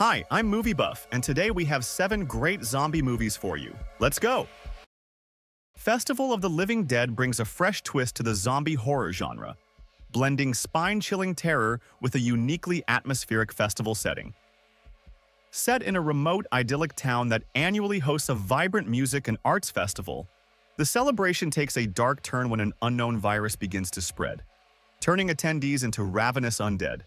Hi, I'm Movie Buff, and today we have 7 great zombie movies for you. Let's go! Festival of the Living Dead brings a fresh twist to the zombie horror genre, blending spine-chilling terror with a uniquely atmospheric festival setting. Set in a remote, idyllic town that annually hosts a vibrant music and arts festival, the celebration takes a dark turn when an unknown virus begins to spread, turning attendees into ravenous undead.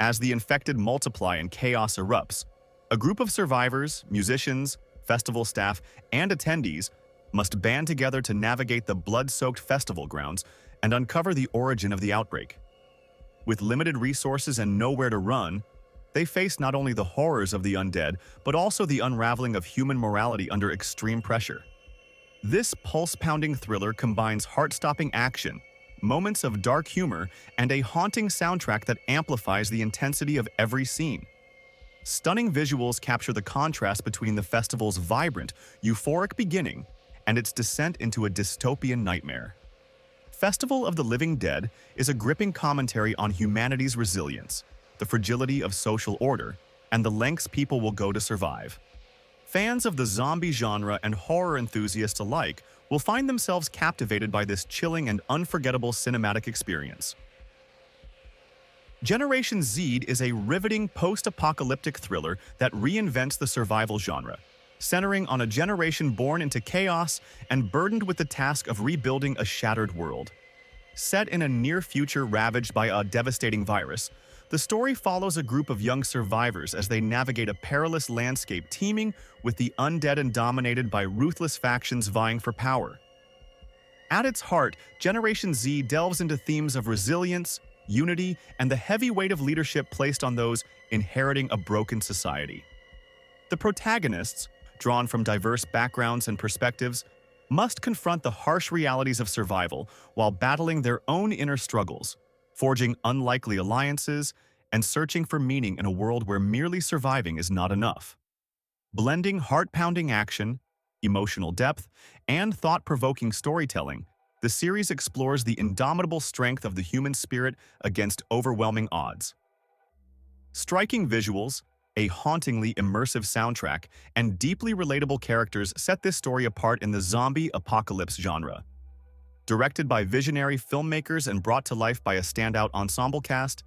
As the infected multiply and chaos erupts, a group of survivors, musicians, festival staff, and attendees must band together to navigate the blood-soaked festival grounds and uncover the origin of the outbreak. With limited resources and nowhere to run, they face not only the horrors of the undead, but also the unraveling of human morality under extreme pressure. This pulse-pounding thriller combines heart-stopping action, moments of dark humor, and a haunting soundtrack that amplifies the intensity of every scene. Stunning visuals capture the contrast between the festival's vibrant, euphoric beginning and its descent into a dystopian nightmare. Festival of the Living Dead is a gripping commentary on humanity's resilience, the fragility of social order, and the lengths people will go to survive. Fans of the zombie genre and horror enthusiasts alike will find themselves captivated by this chilling and unforgettable cinematic experience. Generation Z is a riveting post-apocalyptic thriller that reinvents the survival genre, centering on a generation born into chaos and burdened with the task of rebuilding a shattered world. Set in a near future ravaged by a devastating virus, the story follows a group of young survivors as they navigate a perilous landscape teeming with the undead and dominated by ruthless factions vying for power. At its heart, Generation Z delves into themes of resilience, unity, and the heavy weight of leadership placed on those inheriting a broken society. The protagonists, drawn from diverse backgrounds and perspectives, must confront the harsh realities of survival while battling their own inner struggles, forging unlikely alliances, and searching for meaning in a world where merely surviving is not enough. Blending heart-pounding action, emotional depth, and thought-provoking storytelling, the series explores the indomitable strength of the human spirit against overwhelming odds. Striking visuals, a hauntingly immersive soundtrack, and deeply relatable characters set this story apart in the zombie apocalypse genre. Directed by visionary filmmakers and brought to life by a standout ensemble cast,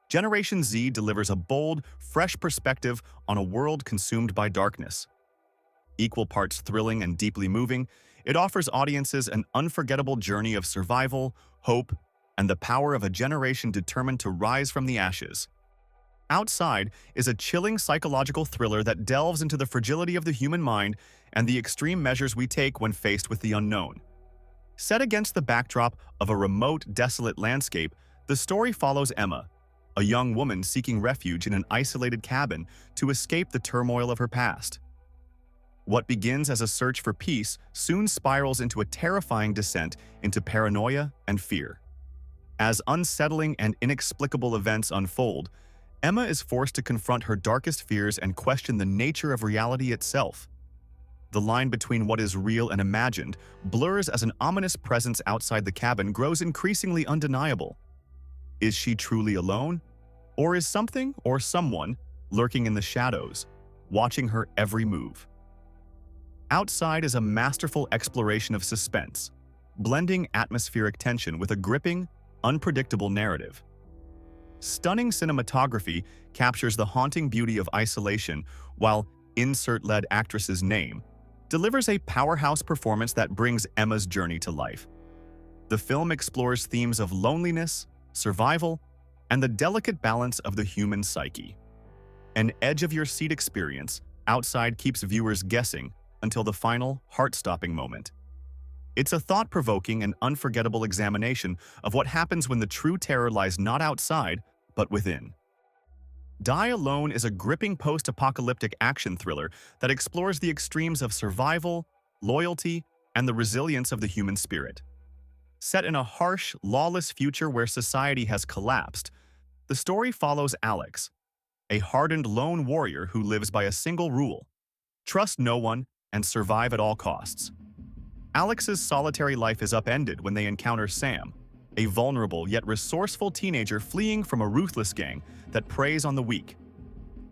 Generation Z delivers a bold, fresh perspective on a world consumed by darkness. Equal parts thrilling and deeply moving, it offers audiences an unforgettable journey of survival, hope, and the power of a generation determined to rise from the ashes. Outside is a chilling psychological thriller that delves into the fragility of the human mind and the extreme measures we take when faced with the unknown. Set against the backdrop of a remote, desolate landscape, the story follows Emma, a young woman seeking refuge in an isolated cabin to escape the turmoil of her past. What begins as a search for peace soon spirals into a terrifying descent into paranoia and fear. As unsettling and inexplicable events unfold, Emma is forced to confront her darkest fears and question the nature of reality itself. The line between what is real and imagined blurs as an ominous presence outside the cabin grows increasingly undeniable. Is she truly alone? Or is something or someone lurking in the shadows, watching her every move? Outside is a masterful exploration of suspense, blending atmospheric tension with a gripping, unpredictable narrative. Stunning cinematography captures the haunting beauty of isolation, while insert-led actress's name delivers a powerhouse performance that brings Emma's journey to life. The film explores themes of loneliness, survival, and the delicate balance of the human psyche. An edge-of-your-seat experience, Outside keeps viewers guessing until the final, heart-stopping moment. It's a thought-provoking and unforgettable examination of what happens when the true terror lies not outside, but within. Die Alone is a gripping post-apocalyptic action thriller that explores the extremes of survival, loyalty, and the resilience of the human spirit. Set in a harsh, lawless future where society has collapsed, the story follows Alex, a hardened lone warrior who lives by a single rule: trust no one and survive at all costs. Alex's solitary life is upended when they encounter Sam, a vulnerable yet resourceful teenager fleeing from a ruthless gang that preys on the weak.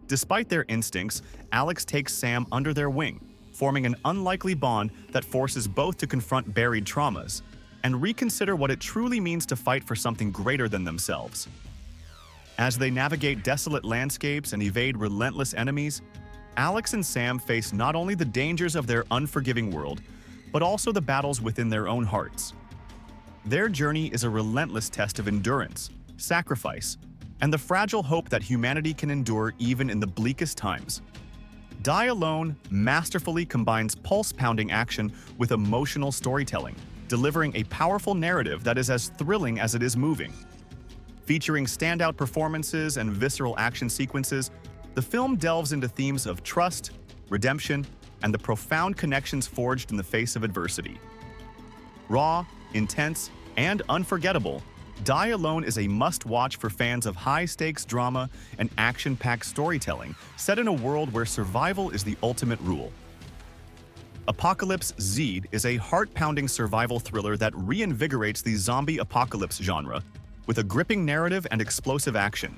Despite their instincts, Alex takes Sam under their wing, forming an unlikely bond that forces both to confront buried traumas and reconsider what it truly means to fight for something greater than themselves. As they navigate desolate landscapes and evade relentless enemies, Alex and Sam face not only the dangers of their unforgiving world, but also the battles within their own hearts. Their journey is a relentless test of endurance, sacrifice, and the fragile hope that humanity can endure even in the bleakest times. Die Alone masterfully combines pulse-pounding action with emotional storytelling, delivering a powerful narrative that is as thrilling as it is moving. Featuring standout performances and visceral action sequences, the film delves into themes of trust, redemption, and the profound connections forged in the face of adversity. Raw, intense, and unforgettable, Die Alone is a must-watch for fans of high-stakes drama and action-packed storytelling set in a world where survival is the ultimate rule. Apocalypse Z is a heart-pounding survival thriller that reinvigorates the zombie apocalypse genre with a gripping narrative and explosive action.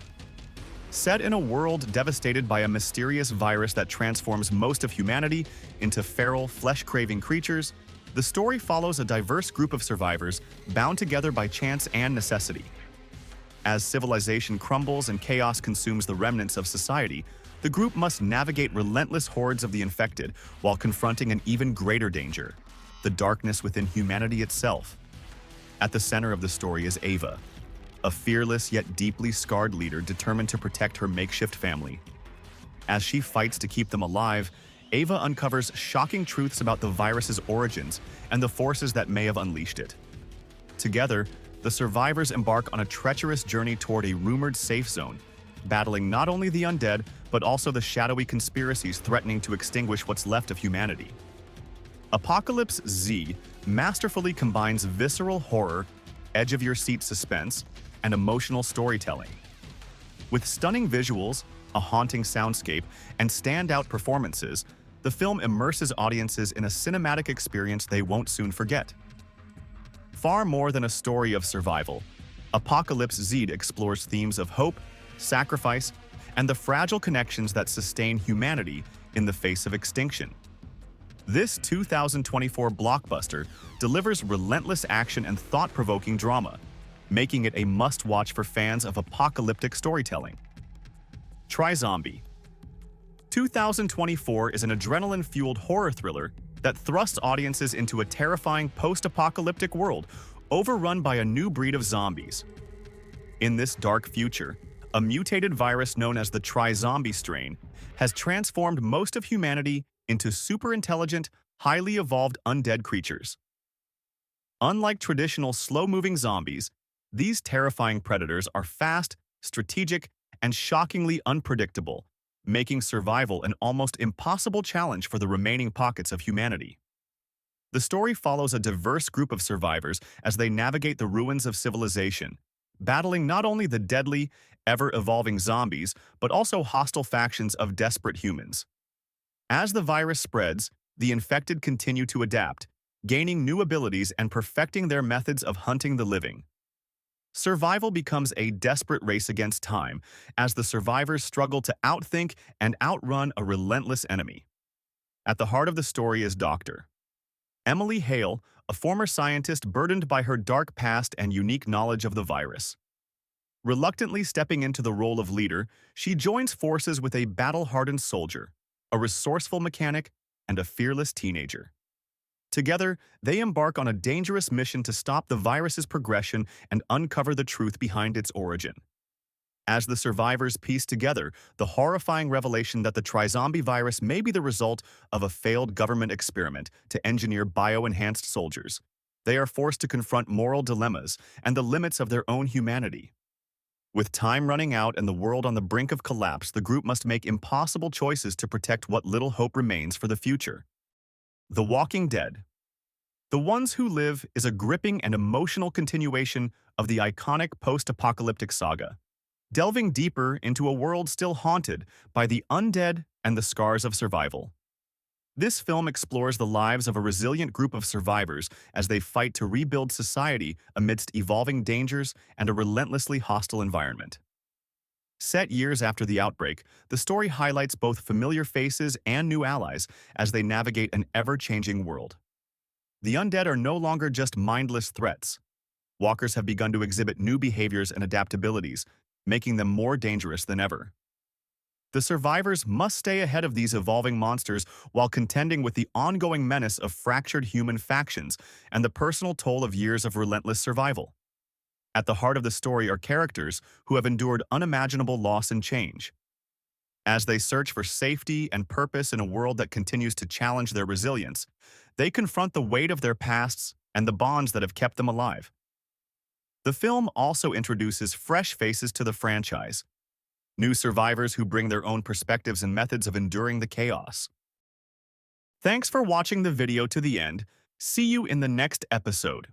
Set in a world devastated by a mysterious virus that transforms most of humanity into feral, flesh-craving creatures, the story follows a diverse group of survivors bound together by chance and necessity. As civilization crumbles and chaos consumes the remnants of society, the group must navigate relentless hordes of the infected while confronting an even greater danger: the darkness within humanity itself. At the center of the story is Ava, a fearless yet deeply scarred leader determined to protect her makeshift family. As she fights to keep them alive, Ava uncovers shocking truths about the virus's origins and the forces that may have unleashed it. Together, the survivors embark on a treacherous journey toward a rumored safe zone, battling not only the undead, but also the shadowy conspiracies threatening to extinguish what's left of humanity. Apocalypse Z masterfully combines visceral horror, edge-of-your-seat suspense, and emotional storytelling. With stunning visuals, a haunting soundscape, and standout performances, the film immerses audiences in a cinematic experience they won't soon forget. Far more than a story of survival, Apocalypse Z explores themes of hope, sacrifice, and the fragile connections that sustain humanity in the face of extinction. This 2024 blockbuster delivers relentless action and thought-provoking drama, making it a must-watch for fans of apocalyptic storytelling. Try Zombie. 2024 is an adrenaline-fueled horror thriller that thrusts audiences into a terrifying post-apocalyptic world overrun by a new breed of zombies. In this dark future, a mutated virus known as the Try-Zombie strain has transformed most of humanity into super-intelligent, highly evolved undead creatures. Unlike traditional slow-moving zombies, these terrifying predators are fast, strategic, and shockingly unpredictable, making survival an almost impossible challenge for the remaining pockets of humanity. The story follows a diverse group of survivors as they navigate the ruins of civilization, battling not only the deadly, ever-evolving zombies, but also hostile factions of desperate humans. As the virus spreads, the infected continue to adapt, gaining new abilities and perfecting their methods of hunting the living. Survival becomes a desperate race against time as the survivors struggle to outthink and outrun a relentless enemy. At the heart of the story is Dr. Emily Hale, a former scientist burdened by her dark past and unique knowledge of the virus. Reluctantly stepping into the role of leader, she joins forces with a battle-hardened soldier, a resourceful mechanic, and a fearless teenager. Together, they embark on a dangerous mission to stop the virus's progression and uncover the truth behind its origin. As the survivors piece together the horrifying revelation that the Try-Zombie virus may be the result of a failed government experiment to engineer bio-enhanced soldiers, they are forced to confront moral dilemmas and the limits of their own humanity. With time running out and the world on the brink of collapse, the group must make impossible choices to protect what little hope remains for the future. The Walking Dead. The Ones Who Live is a gripping and emotional continuation of the iconic post-apocalyptic saga, delving deeper into a world still haunted by the undead and the scars of survival. This film explores the lives of a resilient group of survivors as they fight to rebuild society amidst evolving dangers and a relentlessly hostile environment. Set years after the outbreak, the story highlights both familiar faces and new allies as they navigate an ever-changing world. The undead are no longer just mindless threats. Walkers have begun to exhibit new behaviors and adaptabilities, making them more dangerous than ever. The survivors must stay ahead of these evolving monsters while contending with the ongoing menace of fractured human factions and the personal toll of years of relentless survival. At the heart of the story are characters who have endured unimaginable loss and change. As they search for safety and purpose in a world that continues to challenge their resilience, they confront the weight of their pasts and the bonds that have kept them alive. The film also introduces fresh faces to the franchise, new survivors who bring their own perspectives and methods of enduring the chaos. Thanks for watching the video to the end. See you in the next episode.